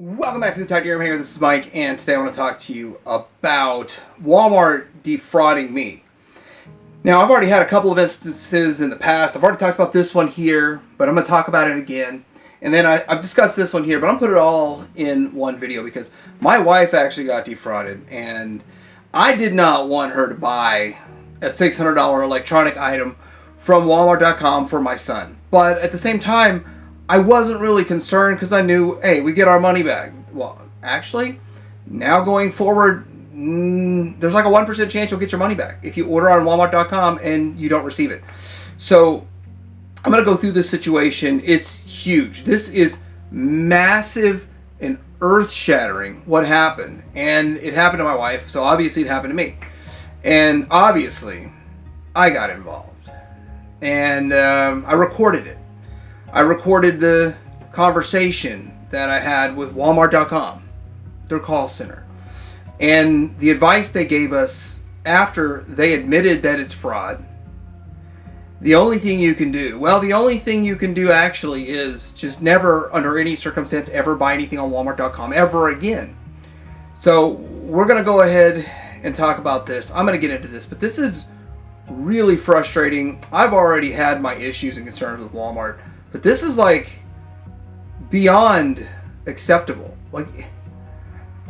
Welcome back to the Titanium Hanger. This is Mike, and today I want to talk to you about Walmart defrauding me. Now, I've already had a couple of instances in the past. I've already talked about this one here, but I'm going to talk about it again. And then I've discussed this one here, but I'm going to put it all in one video because my wife actually got defrauded, and I did not want her to buy a $600 electronic item from Walmart.com for my son. But at the same time, I wasn't really concerned because I knew, hey, we get our money back. Well, actually, now going forward, there's like a 1% chance you'll get your money back if you order on Walmart.com and you don't receive it. So I'm going to go through this situation. It's huge. This is massive and earth-shattering what happened. And it happened to my wife, so obviously it happened to me. And obviously, I got involved. And I recorded it. I recorded the conversation that I had with Walmart.com, their call center. And the advice they gave us after they admitted that it's fraud, the only thing you can do, the only thing you can do actually is just never, under any circumstance, ever buy anything on Walmart.com ever again. So we're going to go ahead and talk about this. I'm going to get into this, but this is really frustrating. I've already had my issues and concerns with Walmart. But this is like beyond acceptable. Like,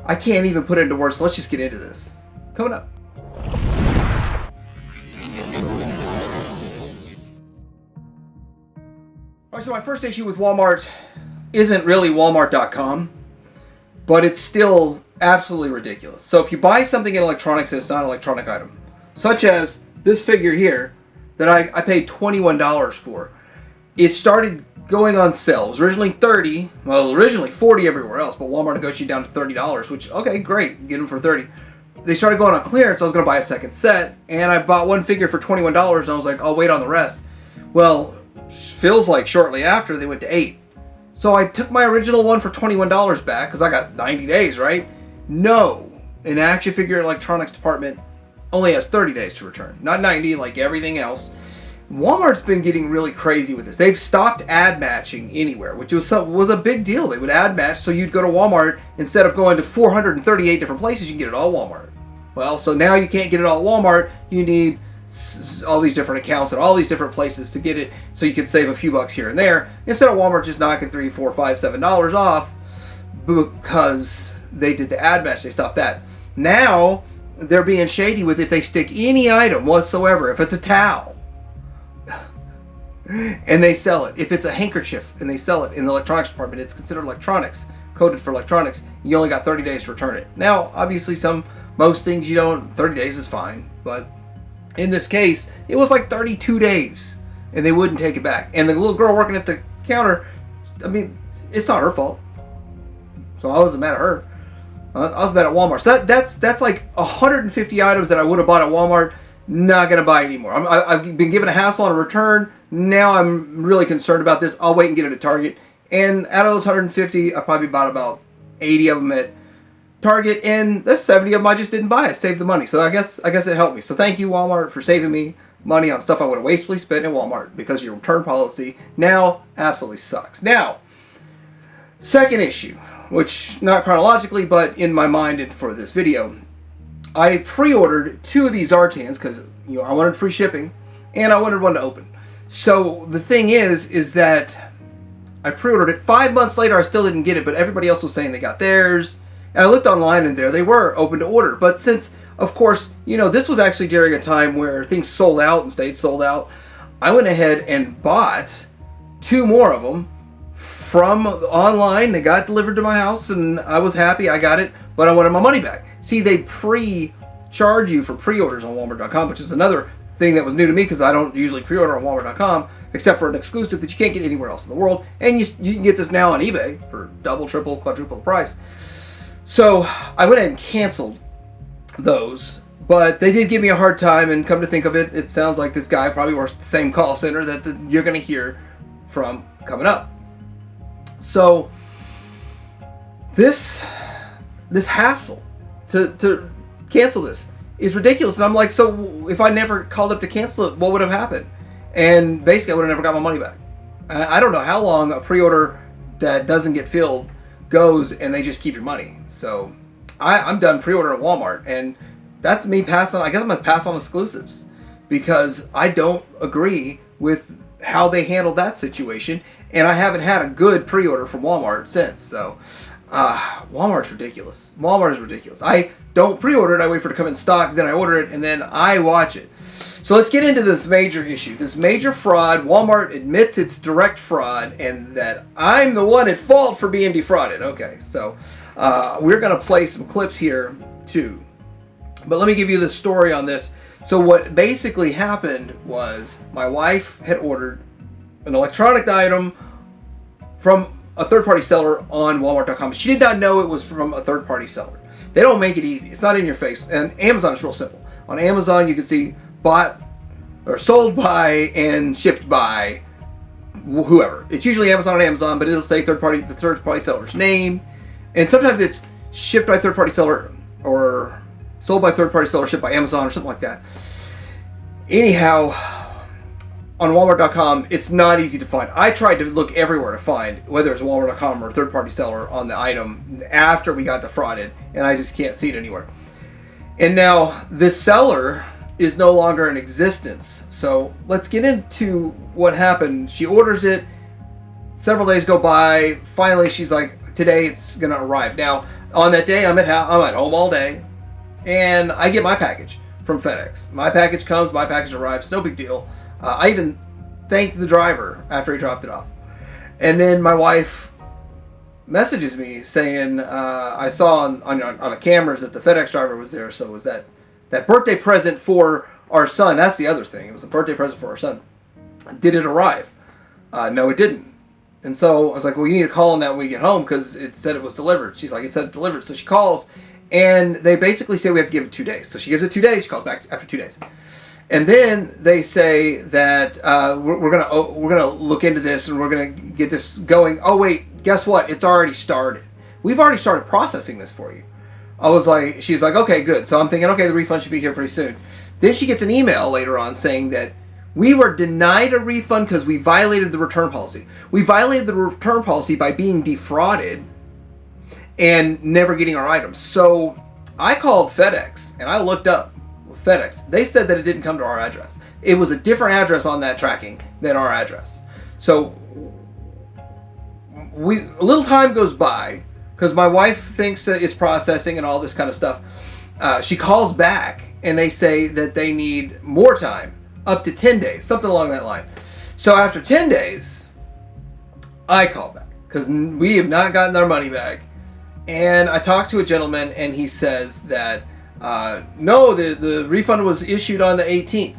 I can't even put it into words. So let's just get into this. Coming up. Alright, so my first issue with Walmart isn't really Walmart.com, but it's still absolutely ridiculous. So if you buy something in electronics and it's not an electronic item, such as this figure here that I paid $21 for, it started going on sale. It was originally $30, originally $40 everywhere else, but Walmart negotiated down to $30, which, okay, great, get them for $30. They started going on clearance. I was going to buy a second set, and I bought one figure for $21, and I was like, I'll wait on the rest. Well, feels like shortly after, they went to $8. So I took my original one for $21 back, because I got 90 days, right? No, an action figure electronics department only has 30 days to return, not 90 like everything else. Walmart's been getting really crazy with this. They've stopped ad matching anywhere, which was a big deal. They would ad match, so you'd go to Walmart, instead of going to 438 different places, you can get it all at Walmart. Well, so now you can't get it all at Walmart. You need all these different accounts and all these different places to get it, so you can save a few bucks here and there, instead of Walmart just knocking $3, $4, $5, $7 off because they did the ad match. They stopped that. Now they're being shady with if they stick any item whatsoever, if it's a towel, and they sell it. If it's a handkerchief and they sell it in the electronics department, it's considered electronics, coded for electronics. You only got 30 days to return it. Now, obviously, most things you don't, 30 days is fine, but in this case, it was like 32 days, and they wouldn't take it back. And the little girl working at the counter, I mean, it's not her fault. So I wasn't mad at her. I was mad at Walmart. So that's like 150 items that I would have bought at Walmart. Not going to buy anymore. I've been given a hassle on a return. Now I'm really concerned about this. I'll wait and get it at Target. And out of those 150, I probably bought about 80 of them at Target, and there's 70 of them I just didn't buy. I saved the money. So I guess it helped me. So thank you, Walmart, for saving me money on stuff I would have wastefully spent at Walmart, because your return policy now absolutely sucks. Now, second issue, which not chronologically, but in my mind and for this video, I pre-ordered 2 of these Zartans because I wanted free shipping, and I wanted one to open. So the thing is that I pre-ordered it. 5 months later, I still didn't get it, but everybody else was saying they got theirs. And I looked online, and there they were, open to order. But since, of course, this was actually during a time where things sold out and stayed sold out, I went ahead and bought 2 more of them from online. They got delivered to my house, and I was happy I got it, but I wanted my money back. See, they pre-charge you for pre-orders on Walmart.com, which is another thing that was new to me, because I don't usually pre-order on Walmart.com, except for an exclusive that you can't get anywhere else in the world. And you can get this now on eBay for double, triple, quadruple the price. So I went ahead and canceled those, but they did give me a hard time, and come to think of it, it sounds like this guy probably works at the same call center that you're going to hear from coming up. So this hassle to cancel this is ridiculous. And I'm like, so if I never called up to cancel it, what would have happened? And basically, I would have never got my money back. I don't know how long a pre-order that doesn't get filled goes and they just keep your money. So I'm done pre-ordering at Walmart, and that's me passing. I guess I'm gonna pass on exclusives because I don't agree with how they handled that situation, and I haven't had a good pre-order from Walmart since. So Walmart's ridiculous. Walmart is ridiculous. I don't pre-order it. I wait for it to come in stock, then I order it, and then I watch it. So let's get into this major issue, this major fraud. Walmart admits it's direct fraud and that I'm the one at fault for being defrauded. Okay, so we're going to play some clips here too. But let me give you the story on this. So what basically happened was my wife had ordered an electronic item from a third-party seller on Walmart.com. She did not know it was from a third-party seller. They don't make it easy. It's not in your face. And Amazon is real simple. On Amazon, you can see bought or sold by and shipped by whoever. It's usually Amazon on Amazon, but it'll say the third-party seller's name. And sometimes it's shipped by third-party seller or sold by third-party seller, shipped by Amazon or something like that. Anyhow, on Walmart.com, it's not easy to find. I tried to look everywhere to find whether it's Walmart.com or a third-party seller on the item after we got defrauded, and I just can't see it anywhere. And now this seller is no longer in existence. So let's get into what happened. She orders it. Several days go by. Finally, she's like, today it's going to arrive. Now, on that day, I'm at home all day, and I get my package from FedEx. My package comes, my package arrives, no big deal. I even thanked the driver after he dropped it off. And then my wife messages me saying, I saw on the cameras that the FedEx driver was there, so it was that birthday present for our son. That's the other thing. It was a birthday present for our son. Did it arrive? No, it didn't. And so I was like, well, you need to call on that when we get home because it said it was delivered. She's like, it said it delivered. So she calls, and they basically say we have to give it 2 days. So she gives it 2 days. She calls back after 2 days. And then they say that we're gonna look into this and we're gonna get this going. Oh wait, guess what? It's already started. We've already started processing this for you. She's like, okay, good. So I'm thinking, okay, the refund should be here pretty soon. Then she gets an email later on saying that we were denied a refund because we violated the return policy. We violated the return policy by being defrauded and never getting our items. So I called FedEx and I looked up FedEx. They said that it didn't come to our address. It was a different address on that tracking than our address. So a little time goes by because my wife thinks that it's processing and all this kind of stuff. She calls back and they say that they need more time, up to 10 days, something along that line. So after 10 days, I call back because we have not gotten our money back. And I talked to a gentleman and he says that no, the refund was issued on the 18th.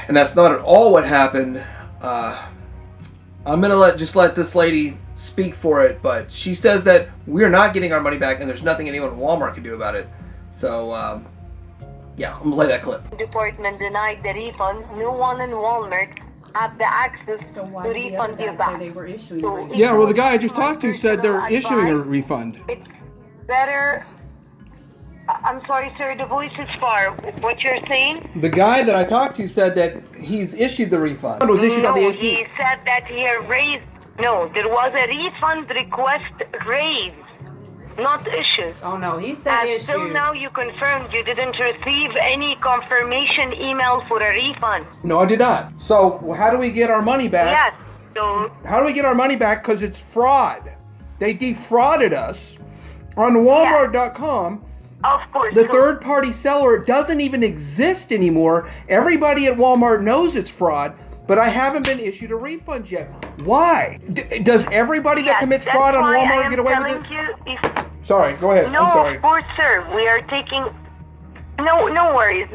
And that's not at all what happened. I'm going to let this lady speak for it, but she says that we're not getting our money back and there's nothing anyone at Walmart can do about it. So, yeah, I'm going to play that clip. Department denied the refund. No one in Walmart had the access to refund you back. They were issuing yeah, well, the guy I just talked to said they're issuing a refund. It's better. I'm sorry, sir, the voice is far. What you're saying? The guy that I talked to said that he's issued the refund. It was issued on the 18th. He said that he raised. No, there was a refund request raised, not issued. Oh no, he said issued. Until now, you confirmed you didn't receive any confirmation email for a refund. No, I did not. So how do we get our money back? Yes. So how do we get our money back? Because it's fraud. They defrauded us on Walmart.com. Of course. The third-party seller doesn't even exist anymore. Everybody at Walmart knows it's fraud, but I haven't been issued a refund yet. Why? Does everybody that commits fraud on Walmart get away with it? Sorry, go ahead. No, I'm sorry. Of course, sir. We are taking... No worries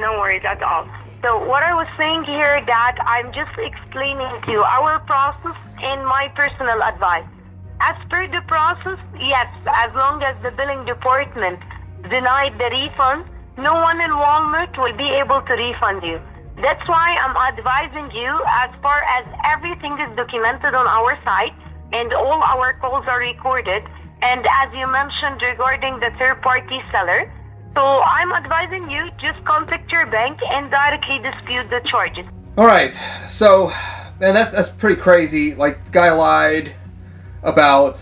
at all. So what I was saying here that I'm just explaining to you our process and my personal advice. As per the process, yes, as long as the billing department denied the refund, no one in Walmart will be able to refund you. That's why I'm advising you, as far as everything is documented on our site and all our calls are recorded, and as you mentioned regarding the third-party seller, so I'm advising you just contact your bank and directly dispute the charges. All right, so man, that's pretty crazy. Like, the guy lied about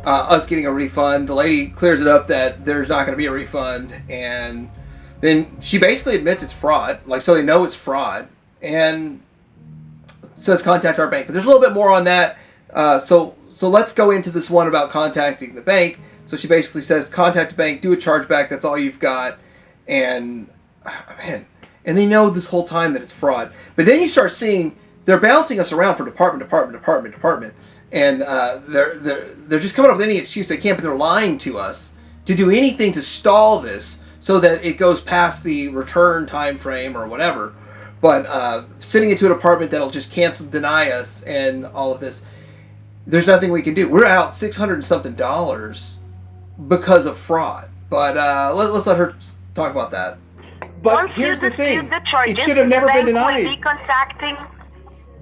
us getting a refund. The lady clears it up that there's not going to be a refund, and then she basically admits it's fraud, like, so they know it's fraud, and says contact our bank. But there's a little bit more on that. So let's go into this one about contacting the bank. So she basically says, contact the bank, do a chargeback, that's all you've got. And, man, and they know this whole time that it's fraud. But then you start seeing, they're bouncing us around for department. And they're just coming up with any excuse they can, but they're lying to us to do anything to stall this so that it goes past the return time frame or whatever. But sending it to a department that'll just cancel, deny us, and all of this, there's nothing we can do. We're out $600 and something because of fraud. But let's let her talk about that. But Once here's you the thing: dispute the charges, it should have never been the bank denied. will be contacting.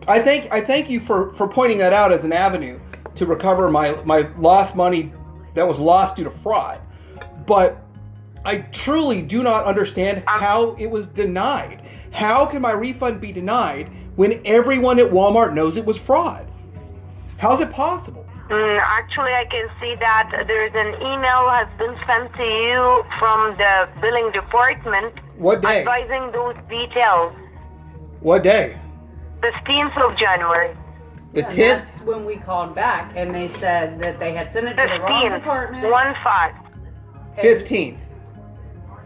I thank you for pointing that out as an avenue to recover my lost money that was lost due to fraud. But I truly do not understand how it was denied. How can my refund be denied when everyone at Walmart knows it was fraud? How is it possible? Actually, I can see that there's an email has been sent to you from the billing department. What day? Advising those details. What day? 15th of January. The And 10th? that's when we called back and they said that they had sent it to the wrong 15th. department. 1-5. 15th.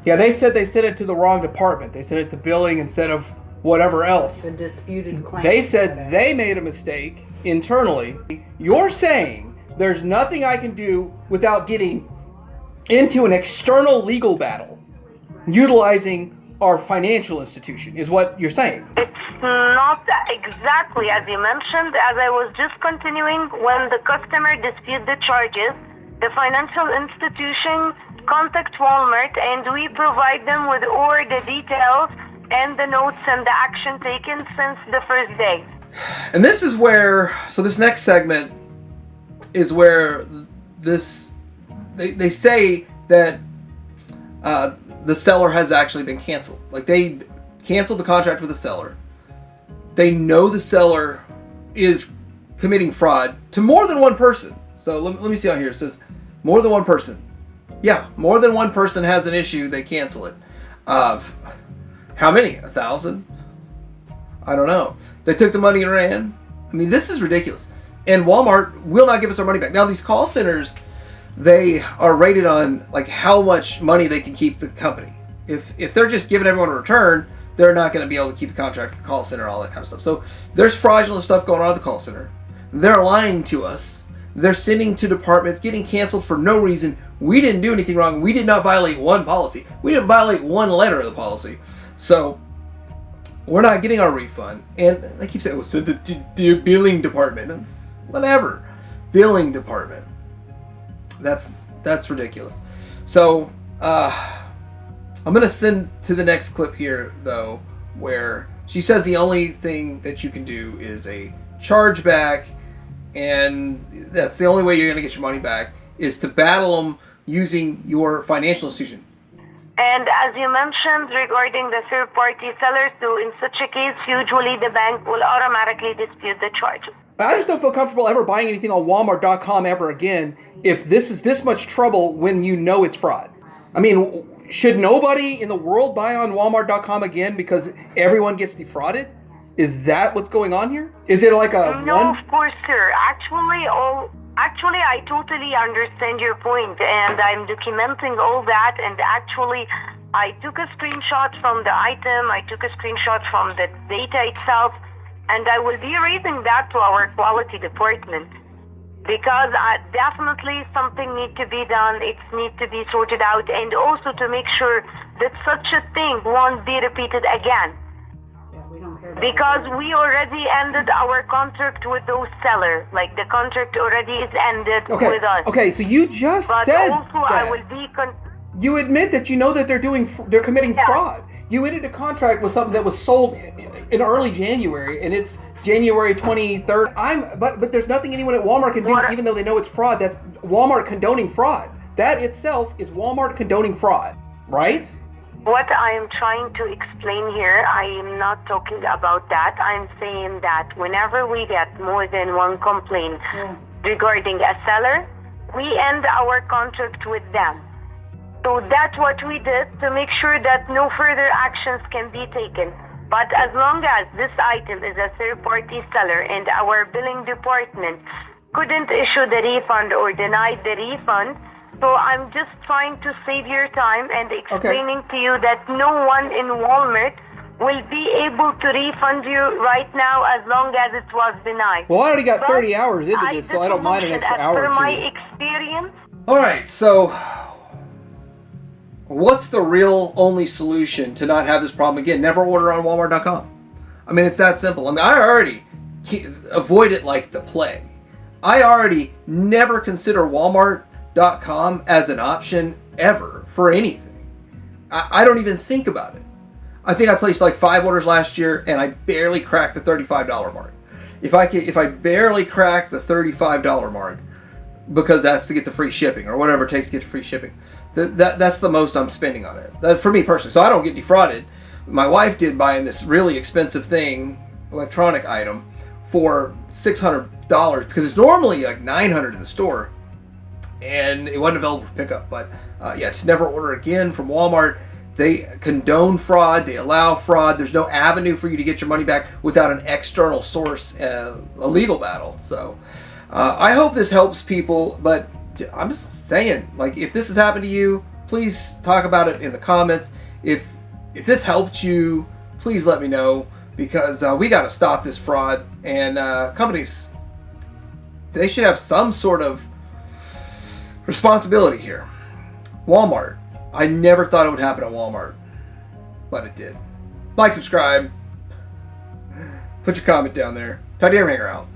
Yeah, they said they sent it to the wrong department. They sent it to billing instead of whatever else. The disputed claim. They said they made a mistake internally. You're saying there's nothing I can do without getting into an external legal battle utilizing our financial institution, is what you're saying. It's not exactly as you mentioned. As I was just continuing, when the customer disputes the charges, the financial institution contact Walmart and we provide them with all the details and the notes and the action taken since the first day. And this is where, so this next segment is where they say that the seller has actually been canceled. Like, they canceled the contract with the seller. They know the seller is committing fraud to more than one person. So let me see on here. It says more than one person. Yeah, more than one person has an issue, they cancel it. How many? 1,000? I don't know. They took the money and ran. I mean, this is ridiculous. And Walmart will not give us our money back. Now, these call centers, they are rated on like how much money they can keep the company. If they're just giving everyone a return, they're not going to be able to keep the contract with the call center, all that kind of stuff. So there's fraudulent stuff going on at the call center. They're lying to us. They're sending to departments, getting canceled for no reason. We didn't do anything wrong. We did not violate one policy. We didn't violate one letter of the policy. So we're not getting our refund. And they keep saying, well, send it to the billing department. It's whatever. Billing department. That's ridiculous. So I'm going to send to the next clip here, though, where she says the only thing that you can do is a chargeback, and that's the only way you're going to get your money back, is to battle them using your financial institution. And as you mentioned regarding the third-party sellers, so in such a case, usually the bank will automatically dispute the charges. I just don't feel comfortable ever buying anything on Walmart.com ever again if this is this much trouble when you know it's fraud. I mean, should nobody in the world buy on Walmart.com again because everyone gets defrauded? Is that what's going on here? Is it like a No, of course, sir. Actually, I totally understand your point, and I'm documenting all that. And actually, I took a screenshot from the item. I took a screenshot from the data itself, and I will be raising that to our quality department because definitely something needs to be done. It needs to be sorted out, and also to make sure that such a thing won't be repeated again. Because we already ended our contract with those sellers. Like, the contract already is ended with us. Okay, so you just but said also that. I will be... You admit that you know that they're committing fraud. You entered a contract with something that was sold in early January, and it's January 23rd. But there's nothing anyone at Walmart can do, even though they know it's fraud. That's Walmart condoning fraud. That itself is Walmart condoning fraud, right? What I am trying to explain here, I am not talking about that. I'm saying that whenever we get more than one complaint regarding a seller, we end our contract with them. So that's what we did to make sure that no further actions can be taken. But as long as this item is a third-party seller and our billing department couldn't issue the refund or denied the refund, so I'm just trying to save your time and explaining to you that no one in Walmart will be able to refund you right now as long as it was denied. Well, I already got But 30 hours into this, so I don't mind an extra hour or As per my two. experience, All right, so what's the real only solution to not have this problem again? Never order on Walmart.com. I mean, it's that simple. I mean, I already avoid it like the plague. I already never consider Walmart.com as an option ever for anything. I don't even think about it. I think I placed like 5 orders last year, and I barely cracked the $35 mark. If I barely crack the $35 mark, because that's to get the free shipping or whatever it takes to get the free shipping, that's the most I'm spending on it. That's for me personally. So I don't get defrauded. My wife did buying this really expensive thing, electronic item, for $600 because it's normally like $900 in the store, and it wasn't available for pickup. But yes, never order again from Walmart. They condone fraud. They allow fraud. There's no avenue for you to get your money back without an external source, a legal battle. So I hope this helps people, but I'm just saying, like, if this has happened to you, please talk about it in the comments. If this helped you, please let me know, because we got to stop this fraud, and companies, they should have some sort of responsibility here. Walmart, I never thought it would happen at Walmart, but it did. Like, subscribe, put your comment down there. Tidy Hanger out.